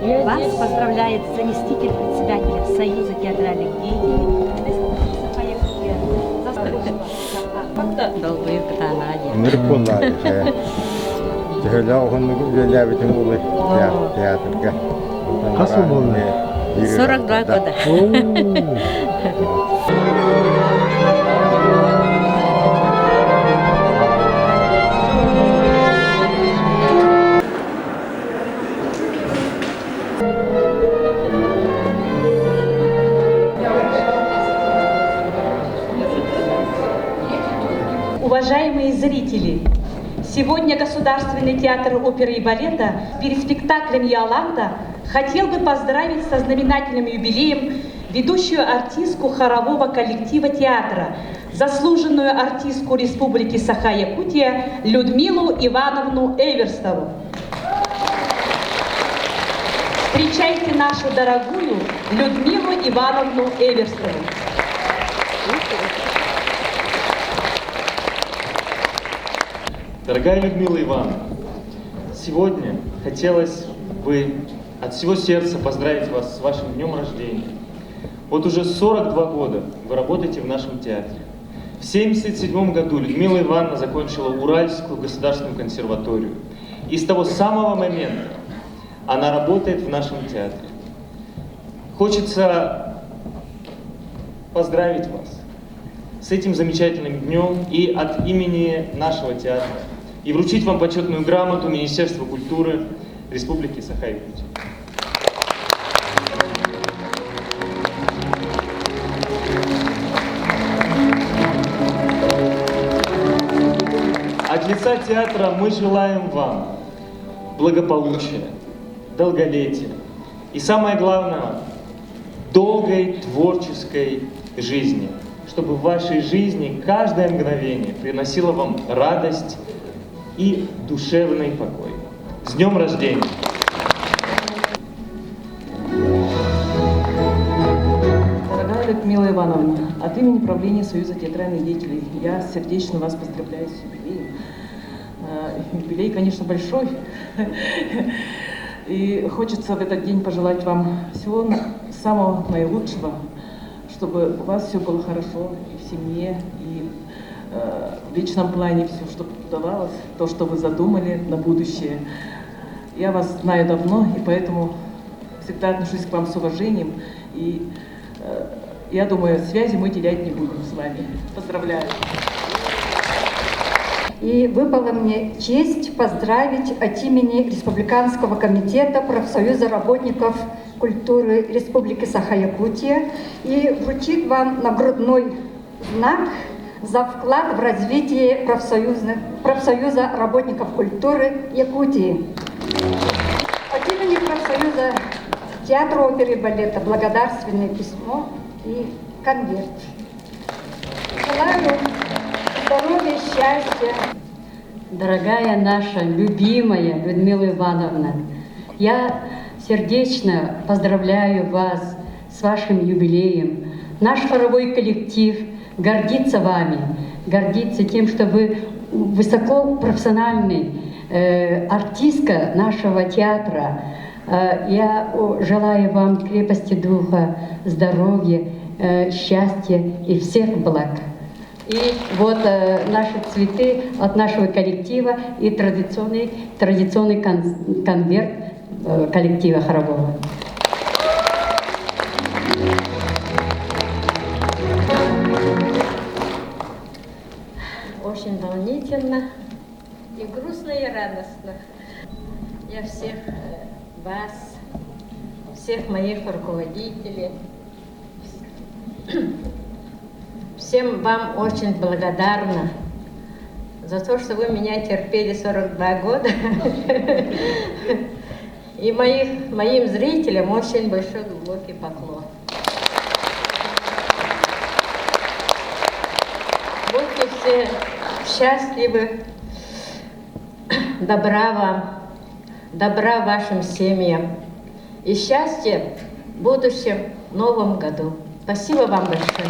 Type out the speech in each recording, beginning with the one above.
Вас поздравляет заместитель председателя Союза театральных деятелей Сахая Якутия. Долгую Катанаде. Ныркунаде. Тегеле огонны гүлләбитин улы театрга. Касы болды? 42 года. Уважаемые зрители, сегодня Государственный театр оперы и балета перед спектаклем «Иоланда» хотел бы поздравить со знаменательным юбилеем ведущую артистку хорового коллектива театра, заслуженную артистку Республики Саха-Якутия Людмилу Ивановну Эверстову. Встречайте нашу дорогую Людмилу Ивановну Эверстову. Дорогая Людмила Ивановна, сегодня хотелось бы от всего сердца поздравить вас с вашим днем рождения. Вот уже 42 года вы работаете в нашем театре. В 1977 году Людмила Ивановна закончила Уральскую государственную консерваторию. И с того самого момента она работает в нашем театре. Хочется поздравить вас с этим замечательным днем и от имени нашего театра и вручить вам почетную грамоту Министерства культуры Республики Саха-Якутия. От лица театра мы желаем вам благополучия, долголетия и, самое главное, долгой творческой жизни, чтобы в вашей жизни каждое мгновение приносило вам радость и душевный покой. С днем рождения! Дорогая Людмила Ивановна, от имени правления Союза театральных деятелей я сердечно вас поздравляю с юбилеем. Юбилей, конечно, большой. И хочется в этот день пожелать вам всего самого наилучшего, чтобы у вас все было хорошо и в семье, и в личном плане все, чтобы удавалось, то, что вы задумали на будущее. Я вас знаю давно, и поэтому всегда отношусь к вам с уважением. И я думаю, связи мы терять не будем с вами. Поздравляю. И выпала мне честь поздравить от имени Республиканского комитета профсоюза работников культуры Республики Саха-Якутия и вручить вам нагрудной знак за вклад в развитие профсоюза работников культуры Якутии. От имени профсоюза театра оперы и балета благодарственное письмо и конверт. Желаю здоровья, счастья. Дорогая наша любимая Людмила Ивановна, я сердечно поздравляю вас с вашим юбилеем. Наш хоровой коллектив гордится вами, гордится тем, что вы высокопрофессиональный артистка нашего театра. Я желаю вам крепости духа, здоровья, счастья и всех благ. И вот наши цветы от нашего коллектива и традиционный конверт коллектива хорового. Очень волнительно и грустно, и радостно. Я всех вас, всех моих руководителей, всем вам очень благодарна за то, что вы меня терпели 42 года. И моим зрителям очень большой глубокий поклон. Будьте все счастливы, добра вам, добра вашим семьям и счастья в будущем новом году. Спасибо вам большое.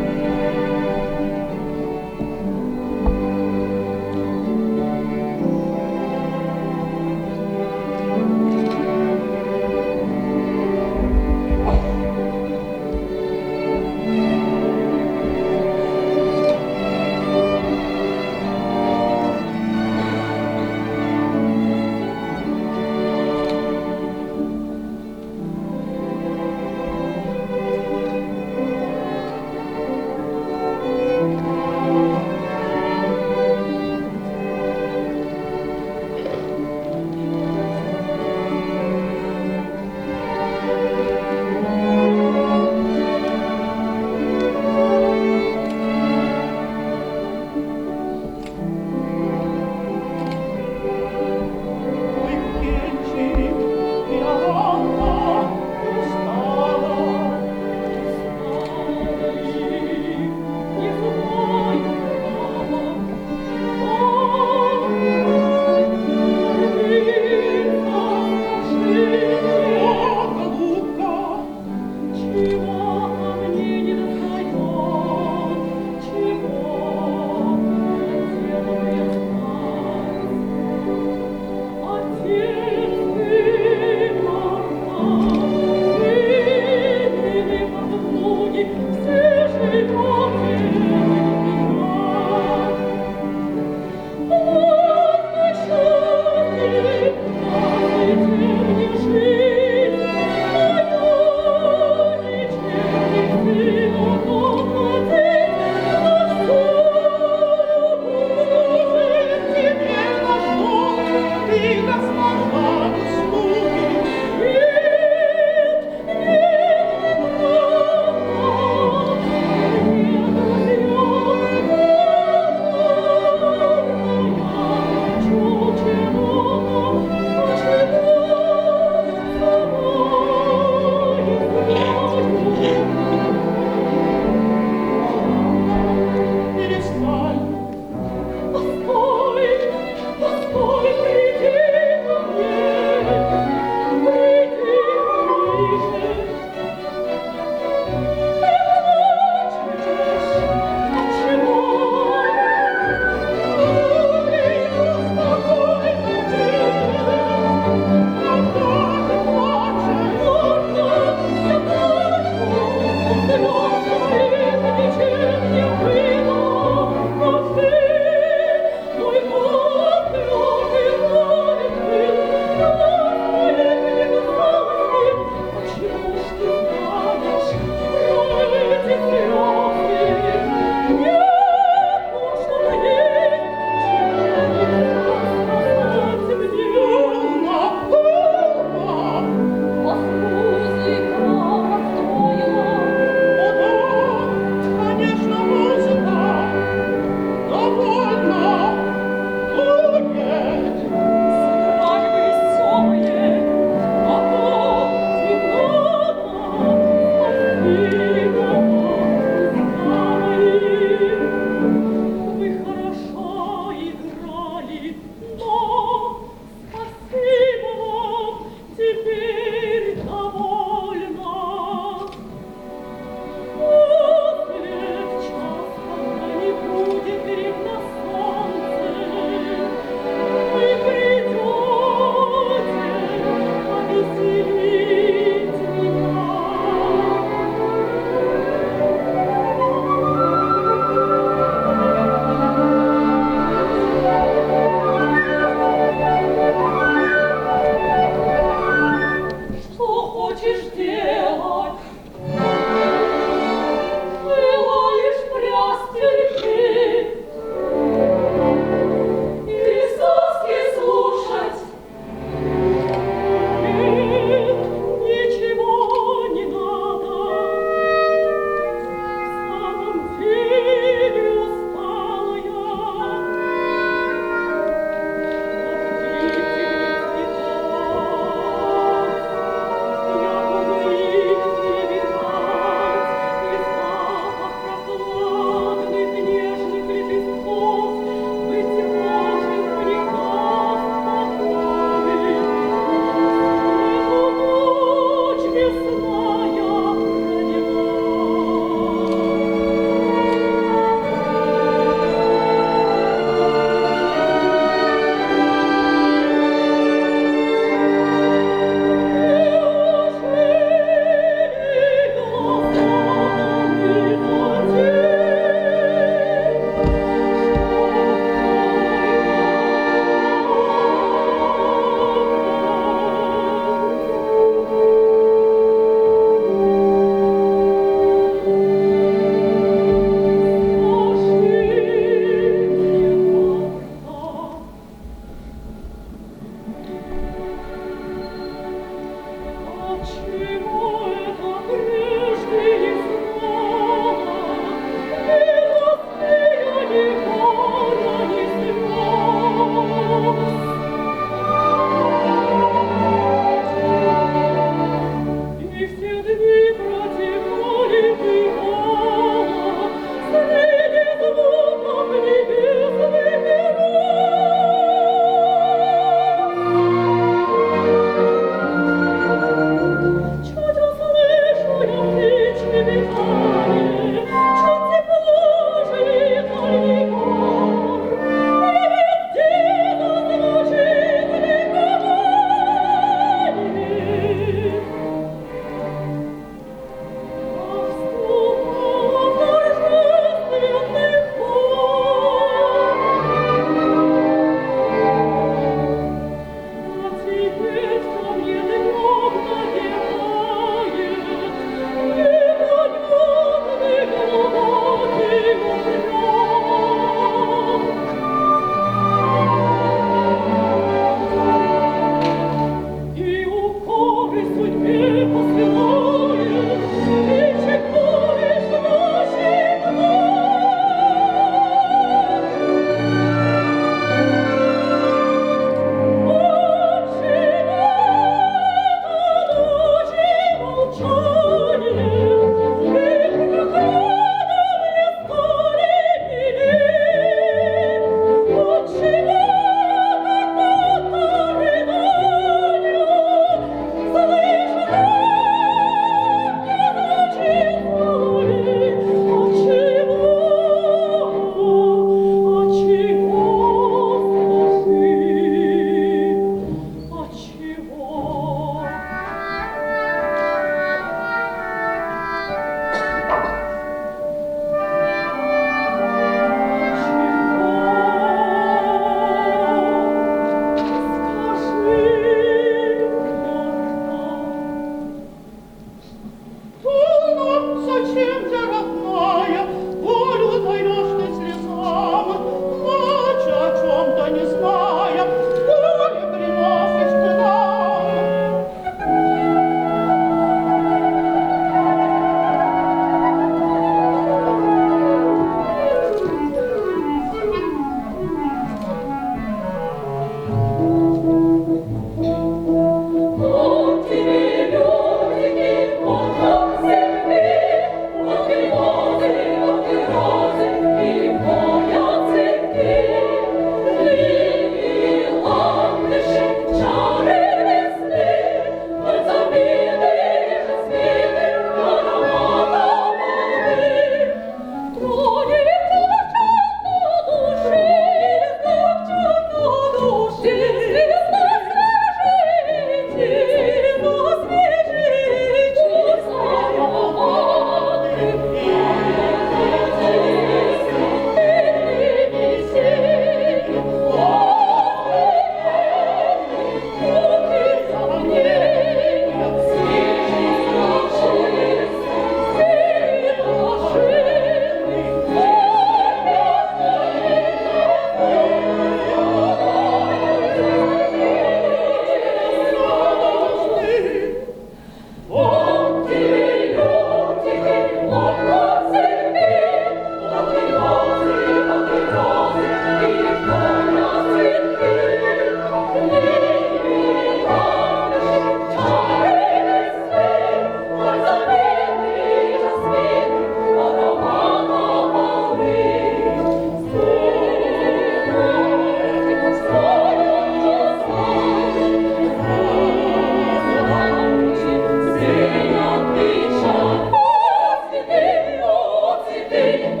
Thank you.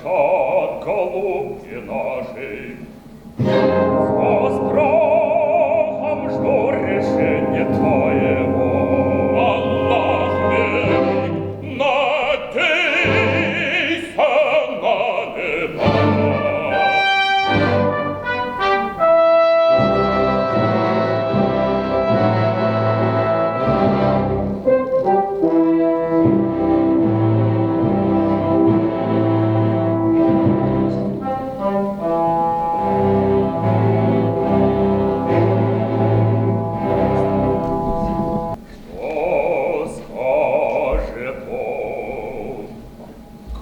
вершат голубки наши. Со страхом жду решения твоего. Аллах велик, надейся на небо.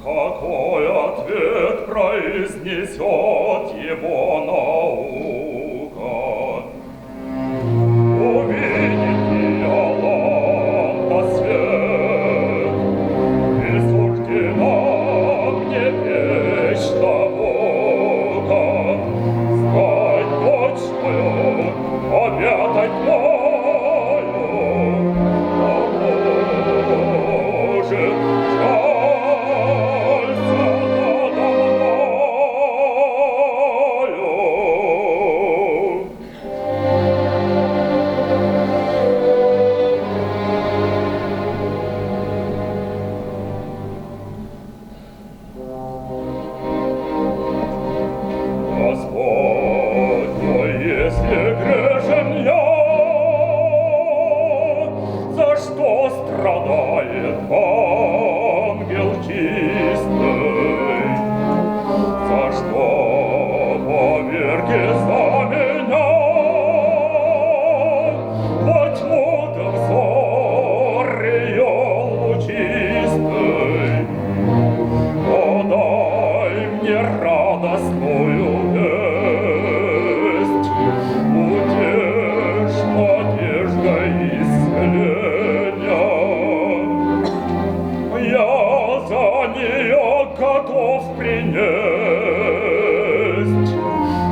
Какой ответ произнесет его наука? Увидит ли Аллах свет, и суждено мне вечно Бога стать дочерью обетой мною. О Боже, Господь мой, если грешен я, за что страдает ангел чистый? За что поверги за меня во тьму да взор ее лучистый? Подай мне радостную весть, утешь надеждой исцеления. Я за нее готов принесть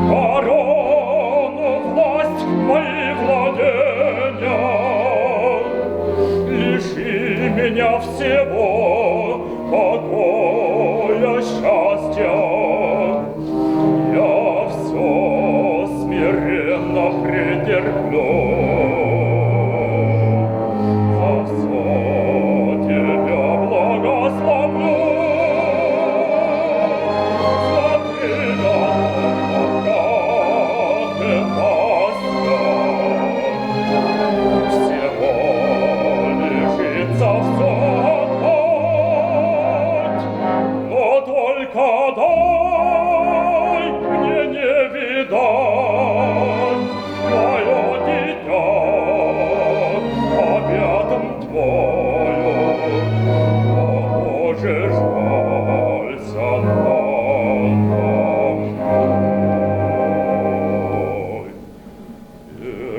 корону, власть, мои владения. Лиши меня всего покоя, счастья. Я все смиренно претерплю. За все тебя благословлю. Смотри на богатый пастырь. Всего лишится все отдать, но только дай мне не видать мое дитя обетом твою. О Боже, жалься надо мной.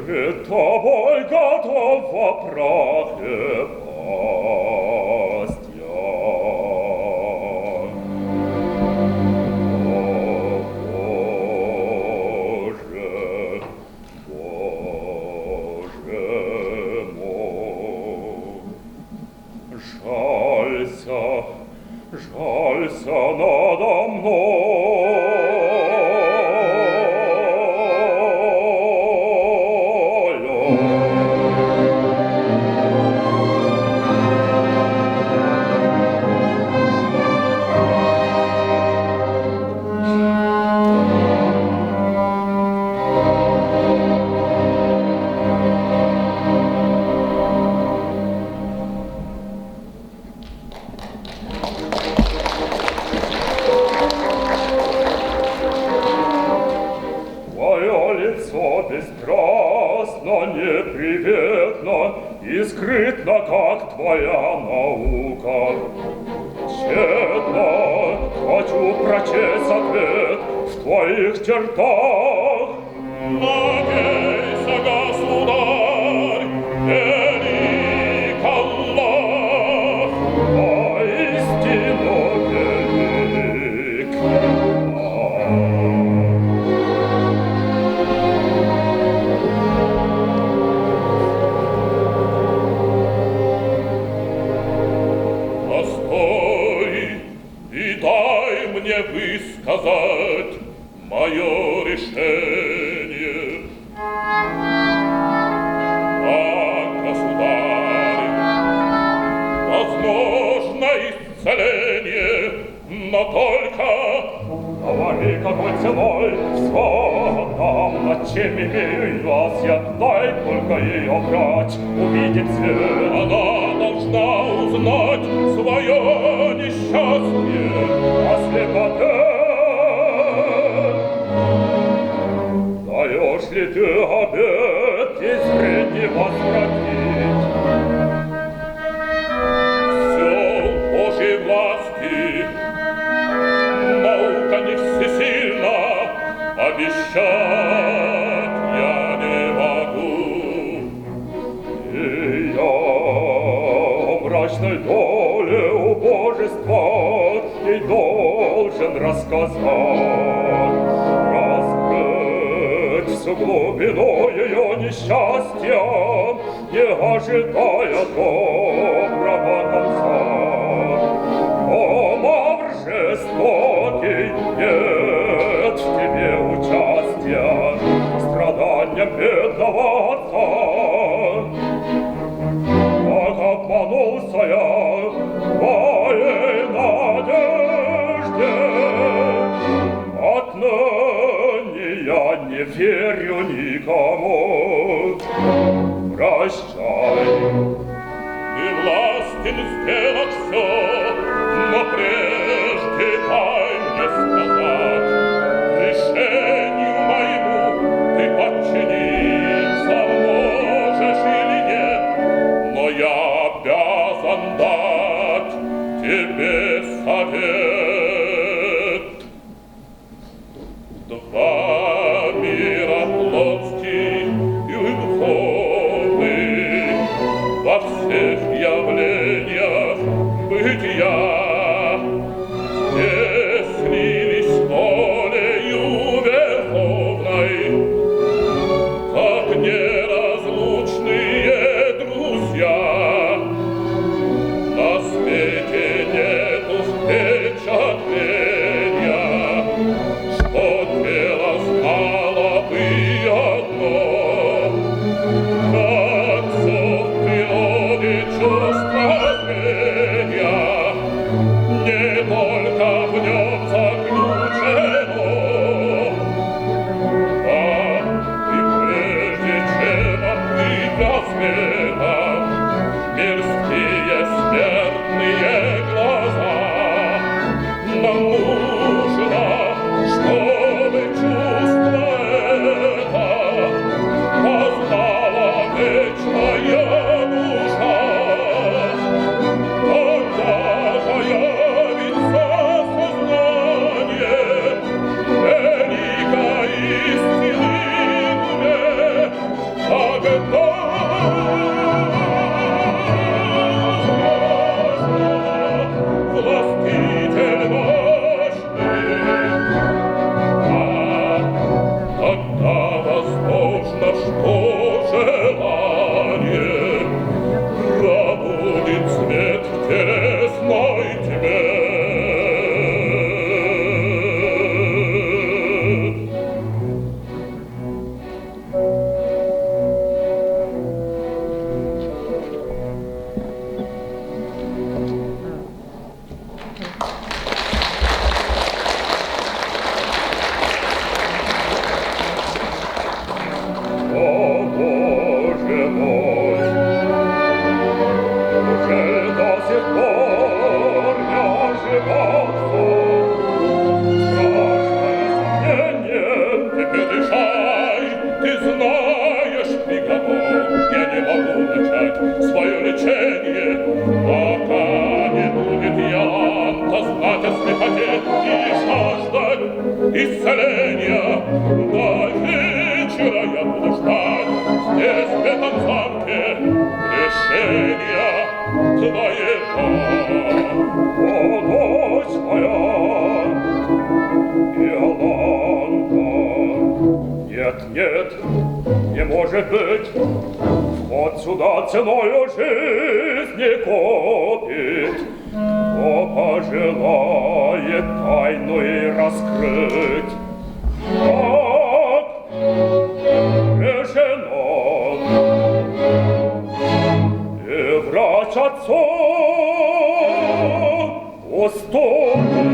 Перед тобой готов во прахе пасть я. О Боже, Боже мой, жалься, жалься надо Твое лицо бесстрастно, неприветно и скрытно, как твоя наука. Тщетно хочу прочесть ответ в твоих чертах. Надейся, государь, велик Аллах, воистину велик. Постой и дай мне высказать мое решение. Государь, возможно исцеление, но только говори, какой ценой все отдам, над чем имею вас я, дай только ее брать, увидеть свет. Она должна узнать свое несчастье, а слепоте. Даешь ли ты обет и зрень не возвратить? Все в Божьей власти, наука не всесильна, обещать я не могу. И я о мрачной доле убожества ей должен рассказать. Всю глубину ее несчастья, не ожидая доброго конца. О, мавр жестокий, нет в тебе участия, страданиям бедного отца. Как обманулся я в моей надежде, отныне я не верю никому. Прощай. Ты властен сделать все, но прежде дай мне сказать, решению моему ты подчиниться можешь или нет, но я обязан дать тебе совет. Два мира плотский и духовный, во всех явлениях бытия, где слились волею верховной, как неразлучные друзья. На свете нету впечатления, исцеления. До вечера я буду ждать здесь, в этом замке, решения твоего. О, дочь моя, Иоланта, нет, нет, не может быть, вход сюда ценою жизни копит, кто пожелает желает тайну и раскрыть. Так, решено. И врач отцов уступит.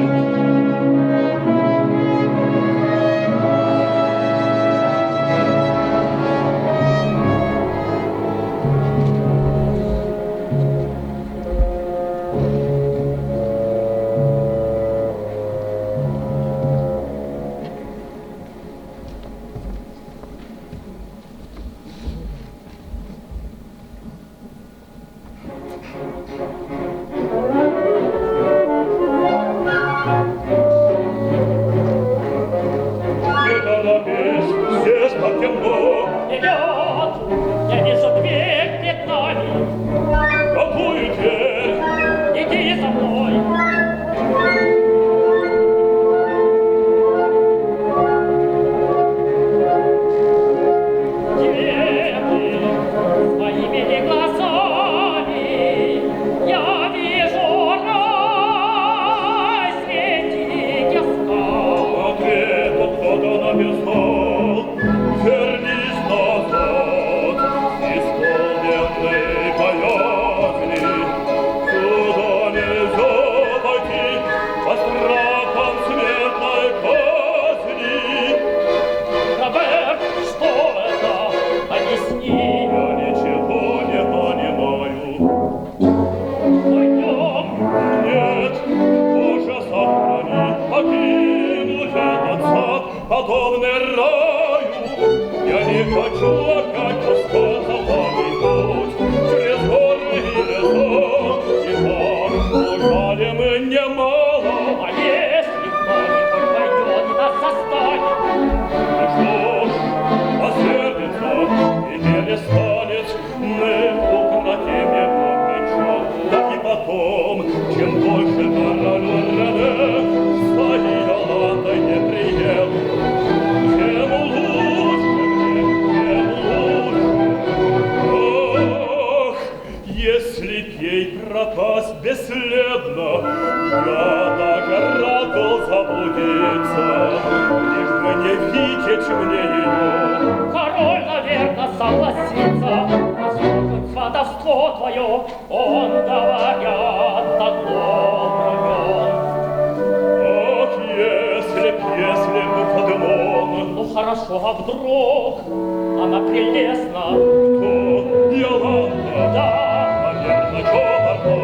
Здесь так темно. Идет, я вижу дверь перед нами. Какую дверь? Иди за мной. Теперь своими ли глазами я вижу рай среди песка. Ответу кто-то написал, вернись назад, исполненный боязни. Сюда нельзя пойти по страхам смертной казни. Роберт, что это? Объясни. Я ничего не понимаю. Пойдем. Нет, Боже, сохрани, покинуть этот сад, подобный раю. Я не хочу опять пускаться в новый путь через горы и леса. И вам ужали мы немало. А если кто-нибудь пойдет и нас застанет? И что ж, осердится и перестанет ныть укротим его мечом. Так и потом, чем больше королю Рене своей Йоландой не прием, тем лучше мне, тем лучше. Ах, если б ей пропасть бесследно, я даже рад был заблудиться, лишь бы не видеть мне ее. Король, наверное, согласится. Послушать сватовство твое, он, говорят, давно влюблен. Ах, если б подмон. Ну хорошо, а вдруг она прелестна? Кто? Йоланда? Да. Наверно, чопорно.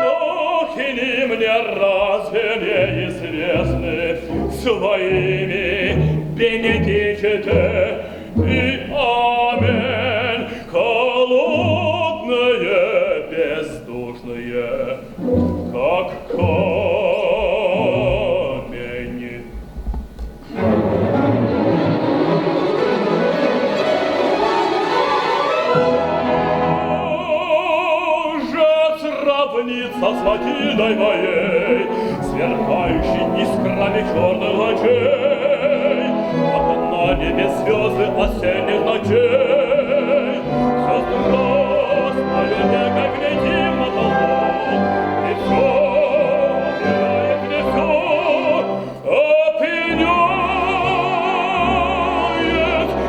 Монахини мне разве неизвестны своими Бенедиките и Аминь, холодные, бездушные, как камень. Сравнится с Матильдой моей, сверкающей искрами черных лучей, как на небе звезды осенних ночей. Все страстное века глядим на толпу, и все убирает, и все опьяняет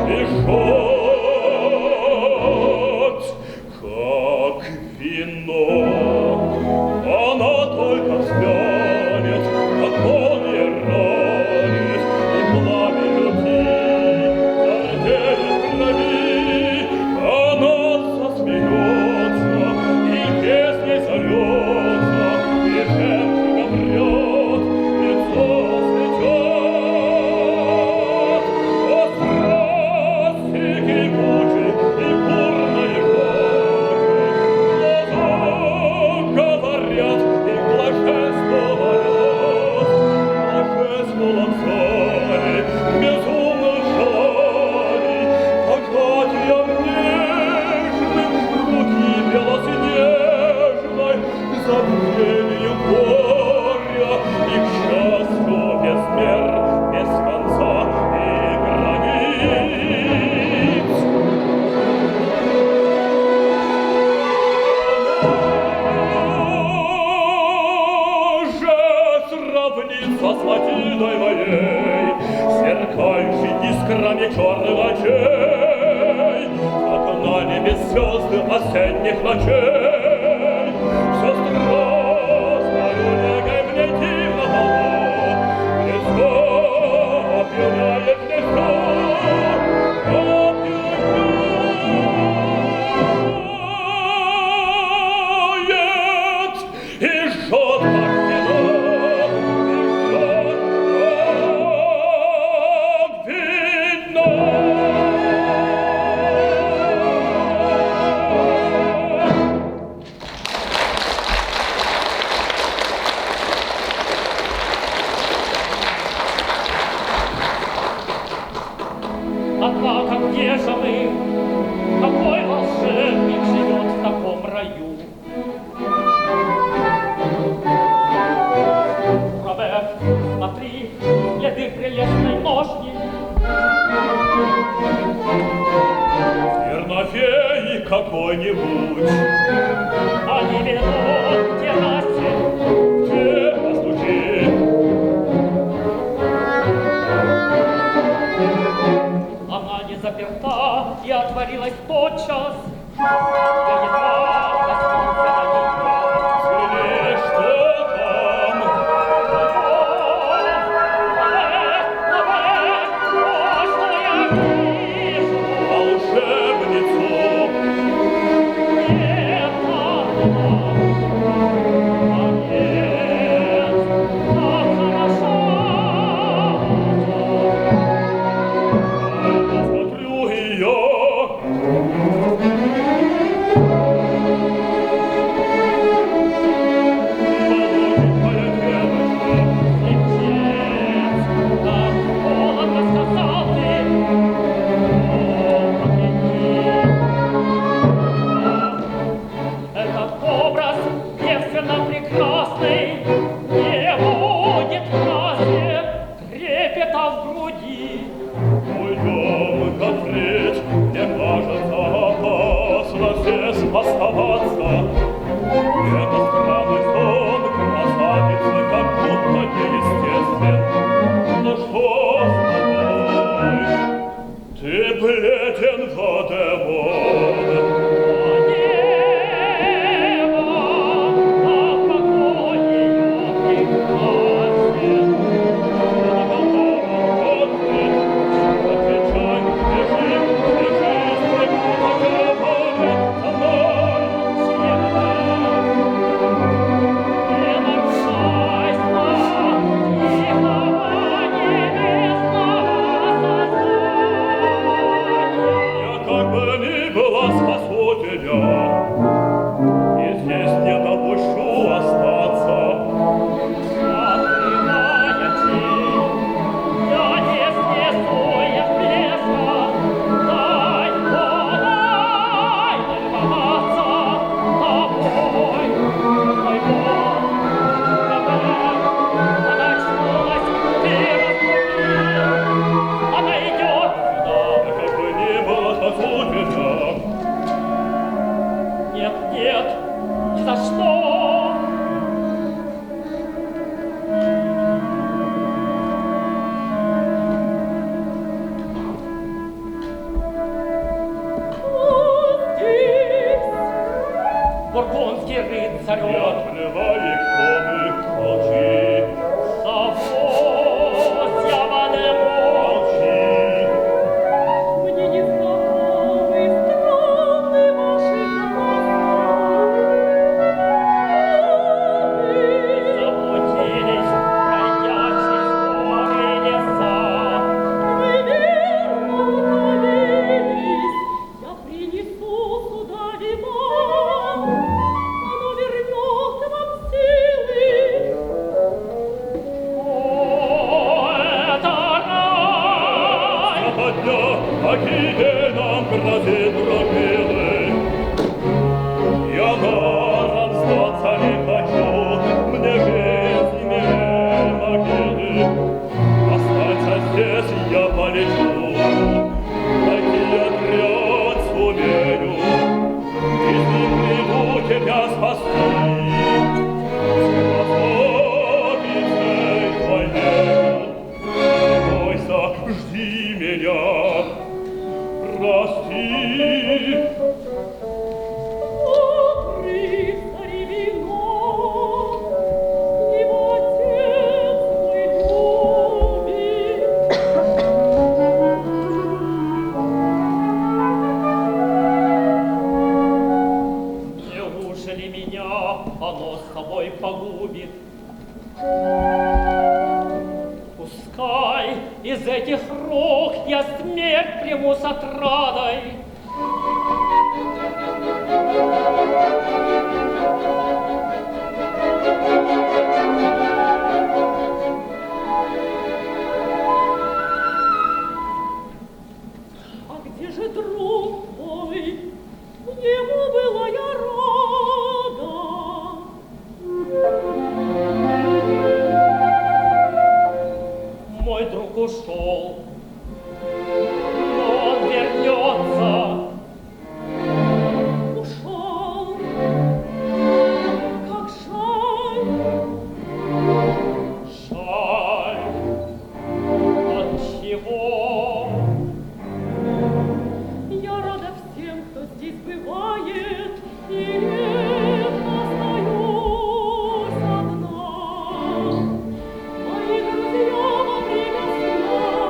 и жжет, как вино. Она только взглянет, как молния ранит, и пламя любви зардеет в крови. Она засмеется и лица с Матильдой моей, сверкающий искрами черных очей, как на небе звезды осенних ночей. Все страстною негой мне дивно полно, мне все опьяняет, мне все опьяняет, и жжет как вино, и жжет как вино. Однако где же вы? Какой волшебник живет в таком раю? Роберт, смотри, следы прелестной ножни. Верно, феи какой-нибудь, Они ведут к террасе. где постучи. Она не заперта и отворилась тотчас. Я едва коснулся до нее. Взгляни, что там? Волшебницу. Посмотрю ее. Молоденькая девочка. Этот образ девственно прекрасный не будет разве трепета в груди. Уйдем-ка впредь, мне кажется, опасно здесь оставаться. Это странный сон красавицы, как будто неестествен. Ну что с тобой? Ты бледен, Вадемон. Как бы ни была способен я, и здесь не допущу остаться. Открывая тень, я не снесу их блеска. Дай, дай любоваться тобой, мой Бог. Она очнулась, ты разбудил, она идет сюда. Как бы ни было способен я, Нет, нет, ни за что. Бургундский рыцарь, не отплевай, кто мы, молчи, Савось, я Вадемон. молчи. Мне не знакомы странны ваши голоса. Заблудились бродячие скорые леса. Вы верно утомились, я принесу сюда вина. Оно вернет вам силы. О, это рай! Западня, погибель нам грозит, друг милый. Я даром сдаться не хочу, мне жизнь милее могилы. Останься здесь, я полечу, такие отряд сумею, и с ним приду тебя спасти. С красавицей твоей Пускай из этих рук я смерть приму с отрадой. А где же друг мой? Ему была я рада. Мой друг ушел, но он вернется. Ушел, как жаль, жаль, от чего? Я рада всем, кто здесь бывает, и редко остаюсь одна. Мои друзья во время сна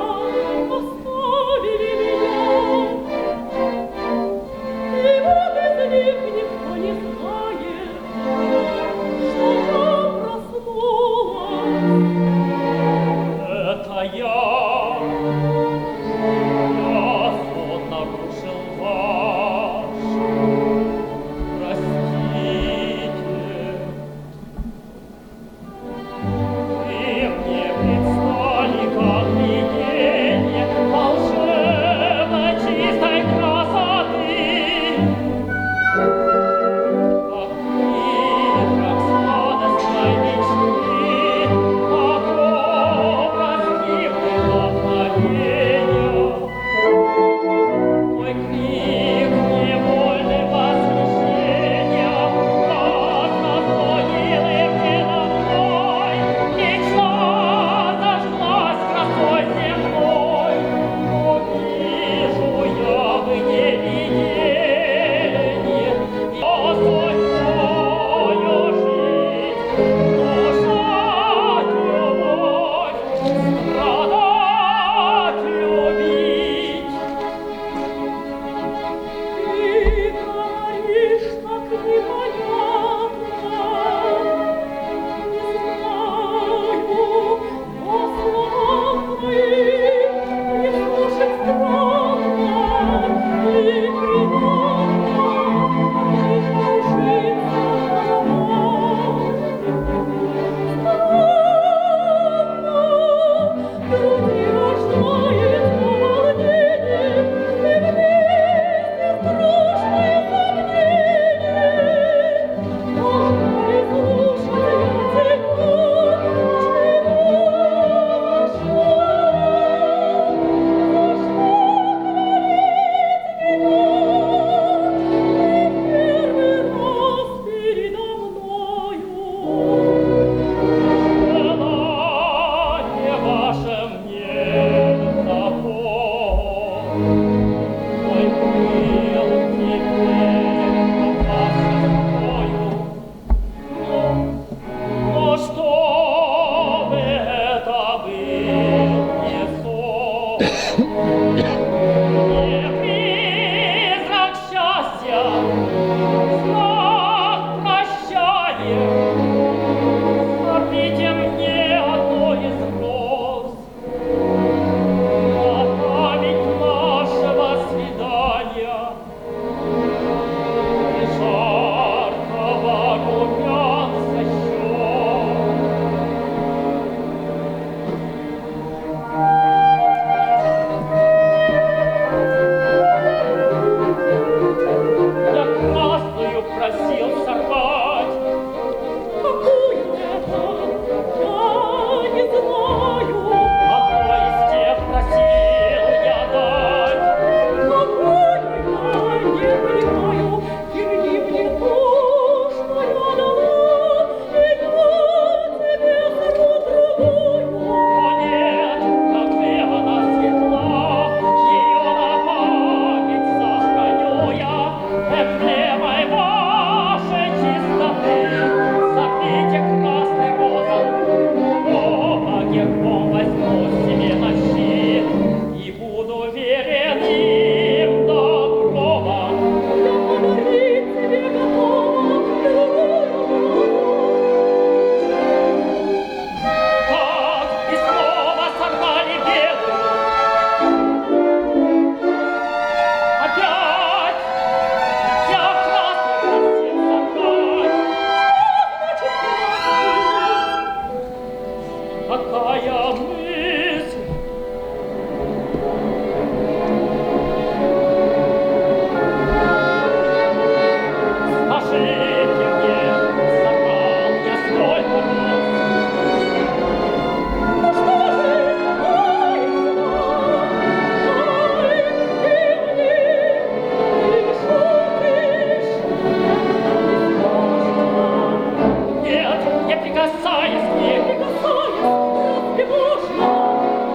прикасаясь к ней, разве можно?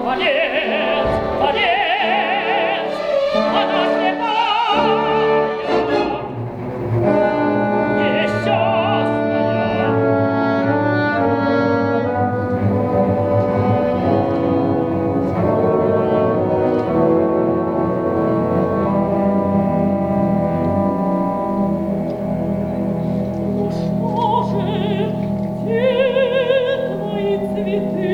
Валец, валец, она слепая, несчастная. Ну что же, где твои цветы?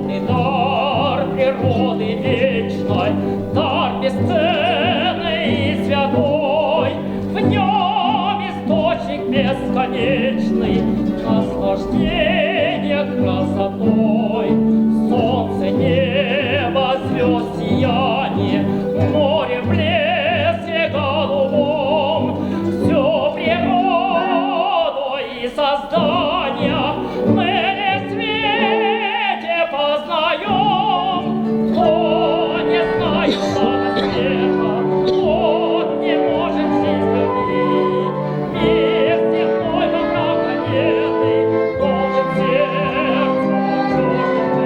Черный дом. природы вечной, дар бесценный и святой, в нем источник бесконечный, наслаждение красотой. Солнце, небо, звезд сияние, море в блеске голубом, все природу и создание мы в свете познаем. Кто не знает славы света, тот не может жизнь любить. Мир земной во мрак одетый должен сердцу чуждым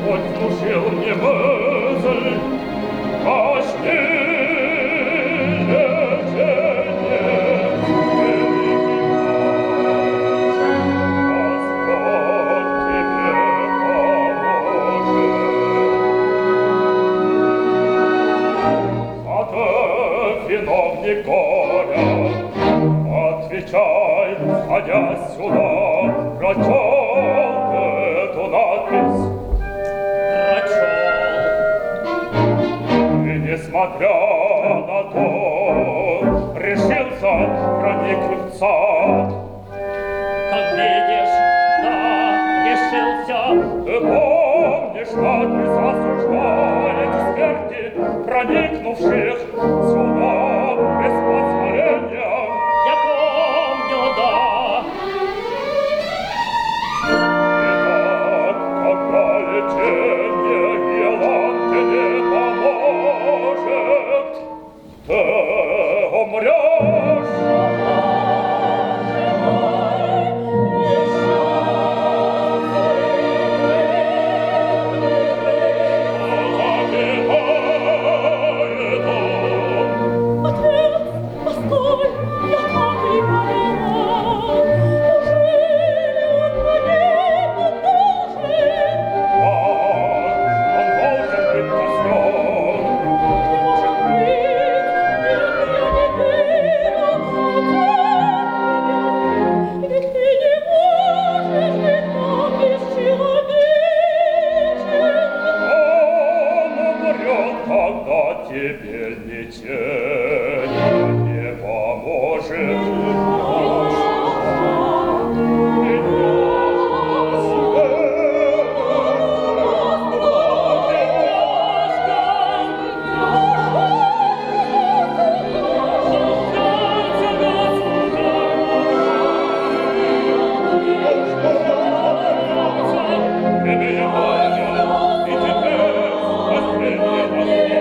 Господь внушил мне мысль, пошли лечение, великий Господь тебе поможет. А ты, виновник горя, отвечай, сходясь сюда, прочел эту надпись. И несмотря на то, решился проникнуть в сад. Как видишь, да, решился. Ты помнишь надпись, осуждает смерти, проникнувших сюда без позволения? Я помню, да. Итак, когда лечение Иоланте не поможет, ты умрешь. Постой, я так и поняла. Он должен быть казнен. Он умрет, когда тебе лечение не поможет. Тебе последнее возможно.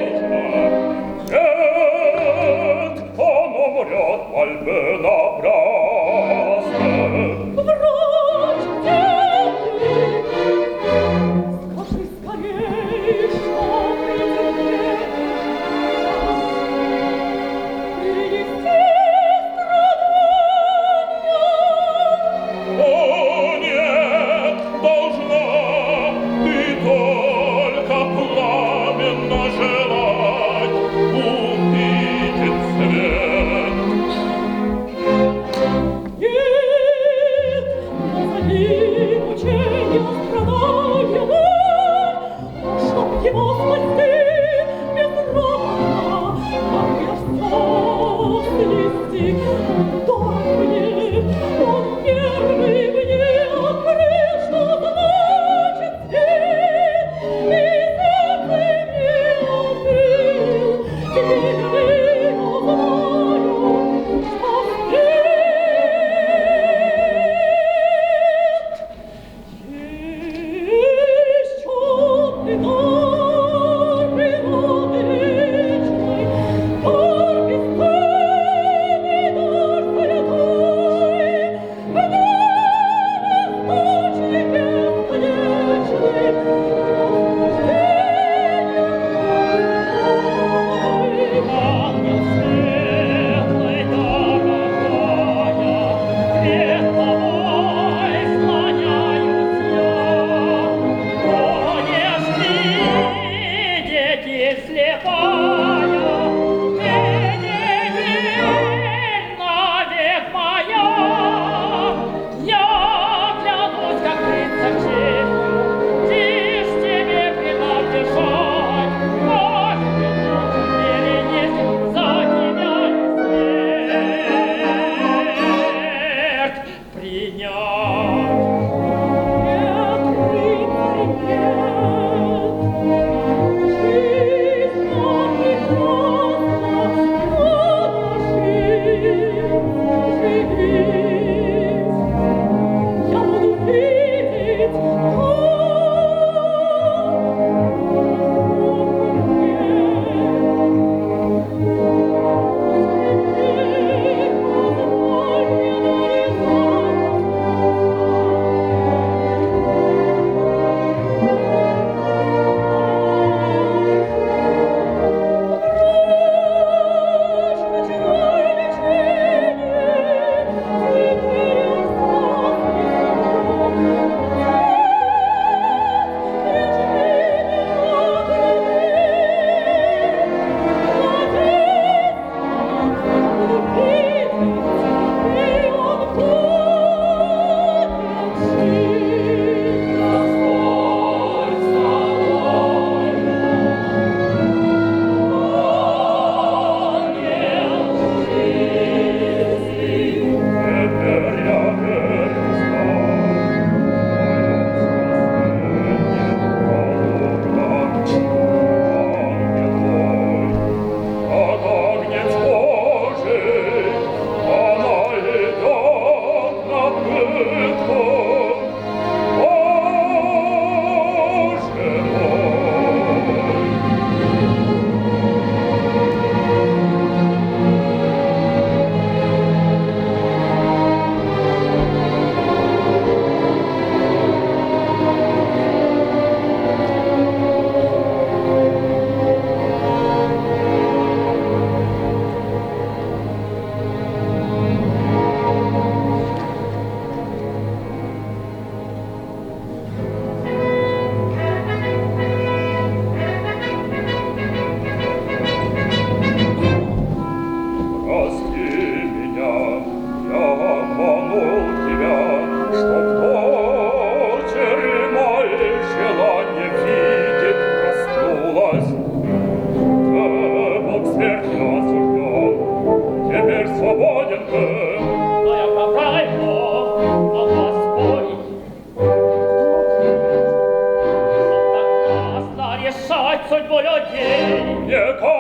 стать судьбой людей. Мне кажется,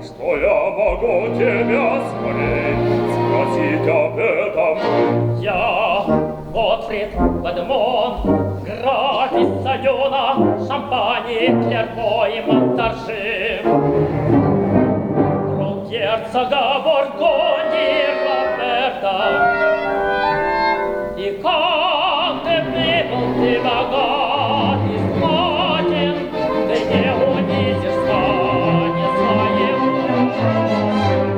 что я могу тебя скорей спросить об этом. Я Готфрид Бадмон, граф из Сайона, Шампани, Клермо и Монтаржи. Друг герцога Бургундии Роберта. И как ты был ты богат и знатен, ты не унизишь звание своего.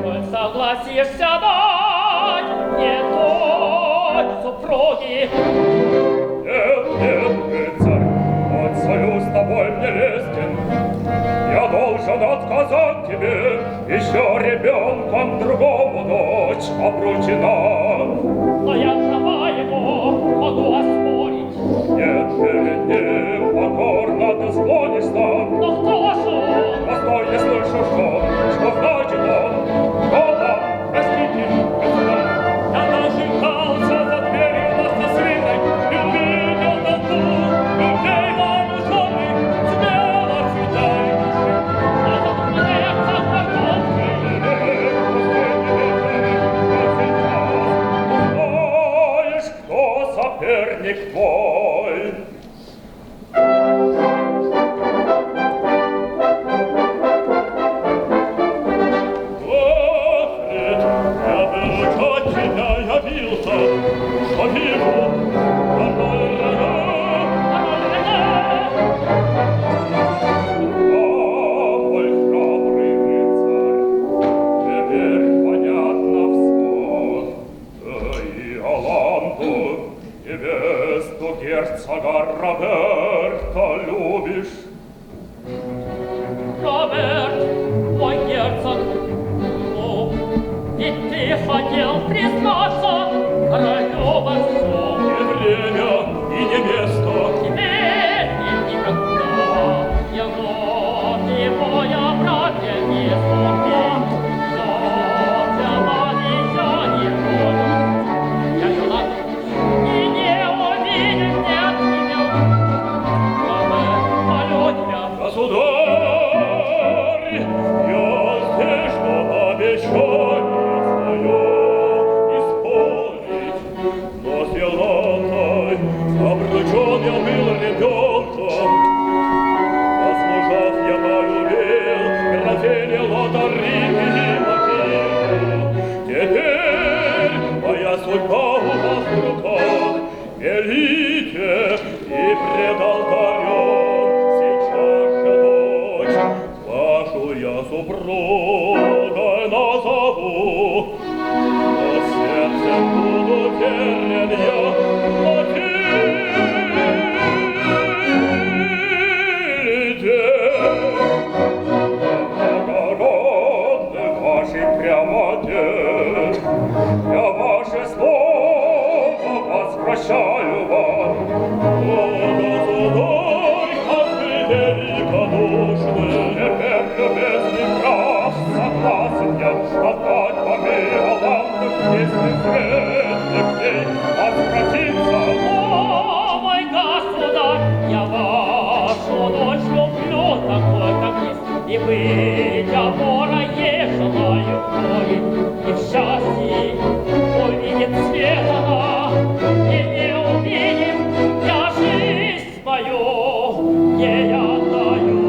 Коль согласишься дать мне дочь супруги. Нет, нет, рыцарь, мой союз с тобой мне лестен. Я должен отказать тебе, еще ребенком другому дочь обручена. Но я права его могу оспорить. Нет, перед ним покорно ты склонишься. Но кто же он? Постой, я слышу, что значит он? Кто там? Простите, государь. Я дожидался за дверью нас со свитой и увидел толпу людей вооруженных, смело светающих. Этот герцог Бургундский. Знаешь, кто соперник твой? Готфрид, я выручать тебя явился, что вижу, король Рене. Мой храбрый рыцарь, теперь понятно всё. Ты и Иоланту, невесту герцога Роберта любишь. Роберт, мой герцог, ну, ведь ты хотел признаться королю во всем. И время, и невеста. Теперь и никогда я вновь его я братья не сумел. Но я не буду, я женат и не увидел, не отменил. Роберт, молю тебя, Государь, я здесь, что обещание свое исполнить. Но с Иолантой обручен я был ребенком. Возмужав я полюбил графиню Лотарингу и Матильду. Теперь моя судьба у вас в руках. Велите и пред алтарем сейчас же дочь вашу я супругой назову. Но сердцем буду верен я Матильде. Благородны ваши прямоте, я ваше слово возвращаю вам. О, государь, как вы великодушны, теперь любезный граф, согласен я отдать вам Иоланту, если средних дней отвратиться. о, мой государь, я вашу дочь люблю такой, как есть, и быть опора ей желаю вновь, и в счастье увидит свет она, и не увидит я жизнь свою, ей отдаю.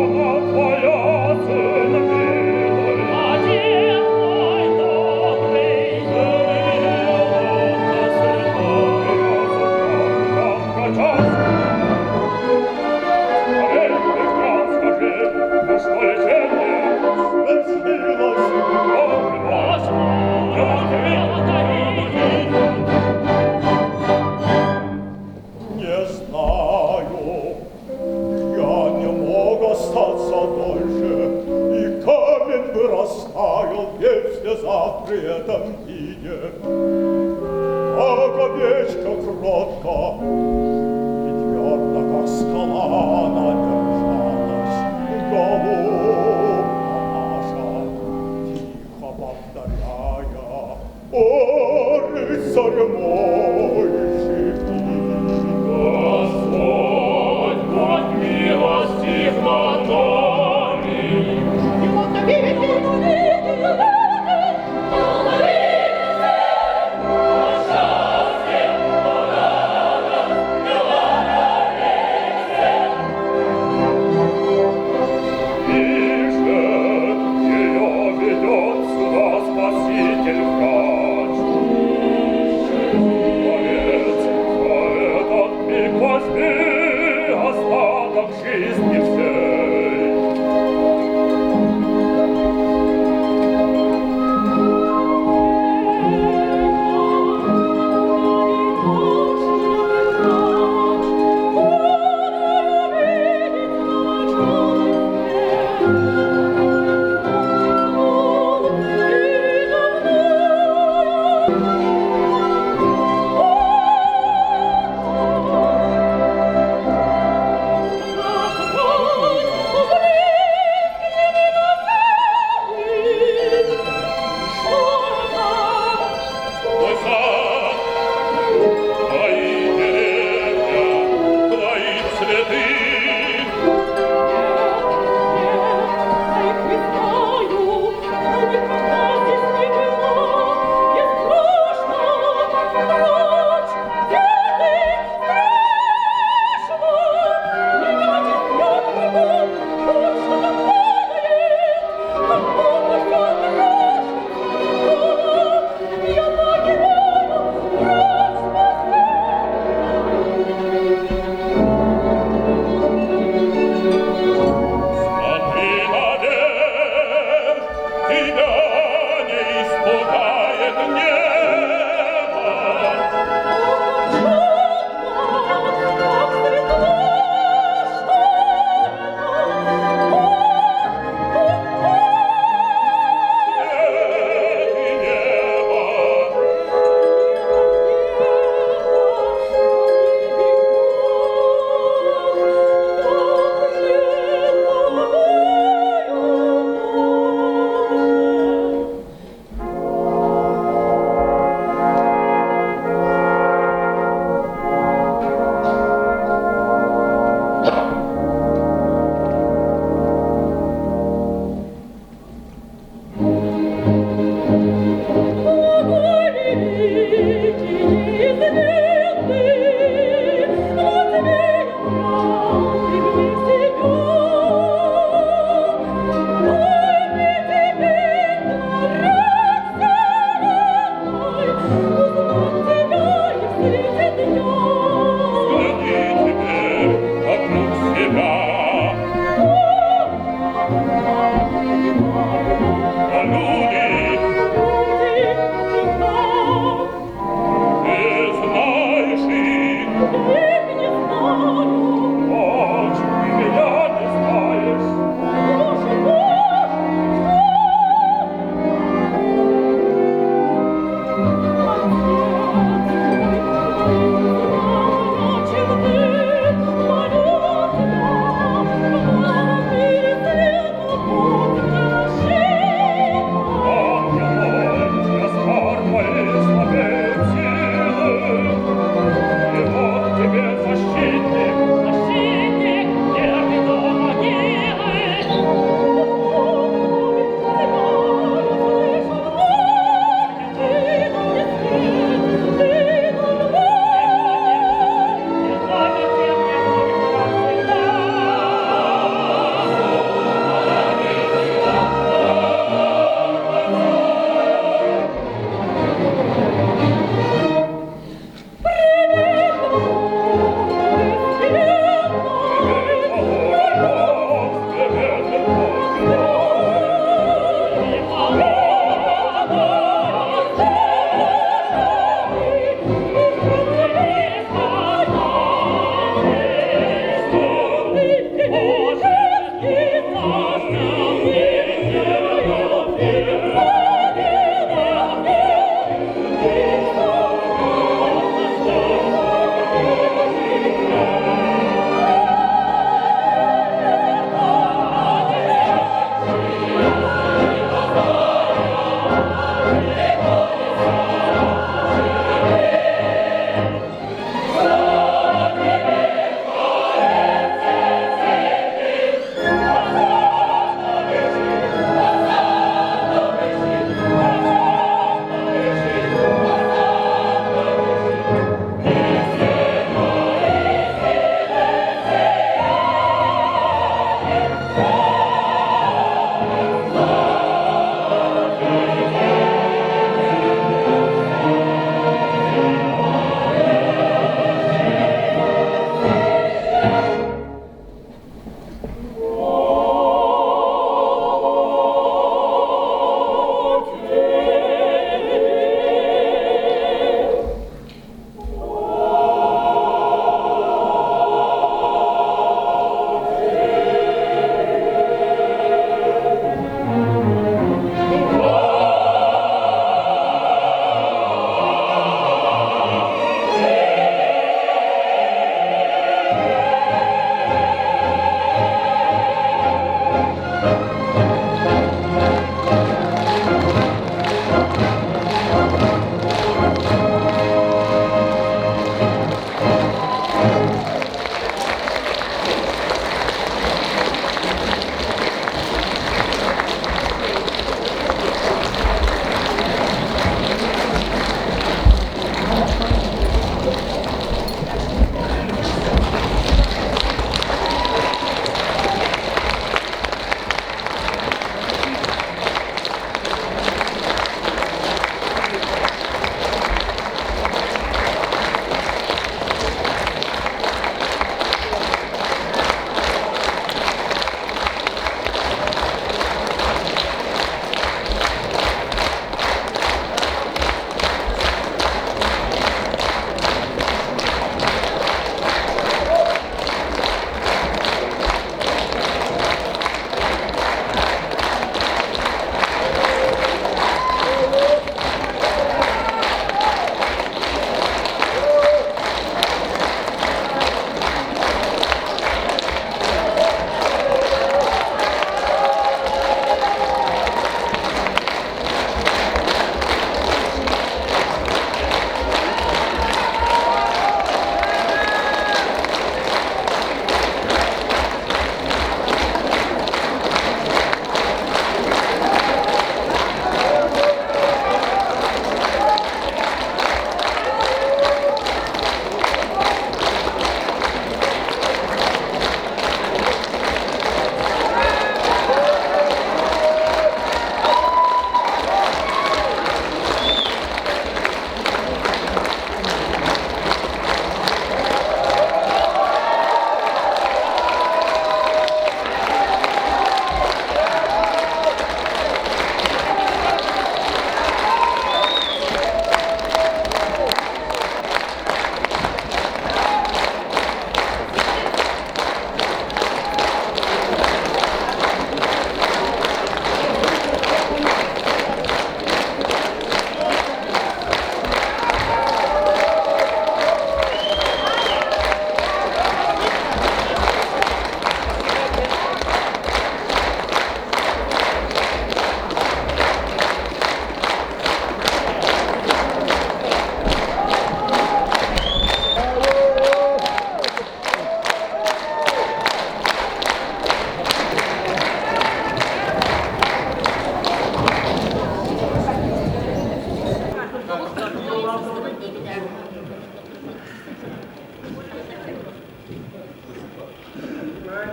Она твоя, сын милый, Отец мой добрый, Иоланта, святая, нам прочасть. Скорей, экран, скажи, ну что лечение свершилось? Не знаю, я не мог остаться дольше, и камень бы растаял если завтра этом виде. Как овечка кротко и твердо, как скала, она держалась, голубка наша, тихо повторяя: о, рыцарь мой, живи! Господь, будь возьми остаток жизни всей. Oh,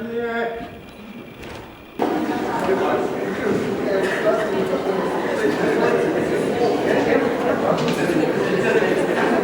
Нет,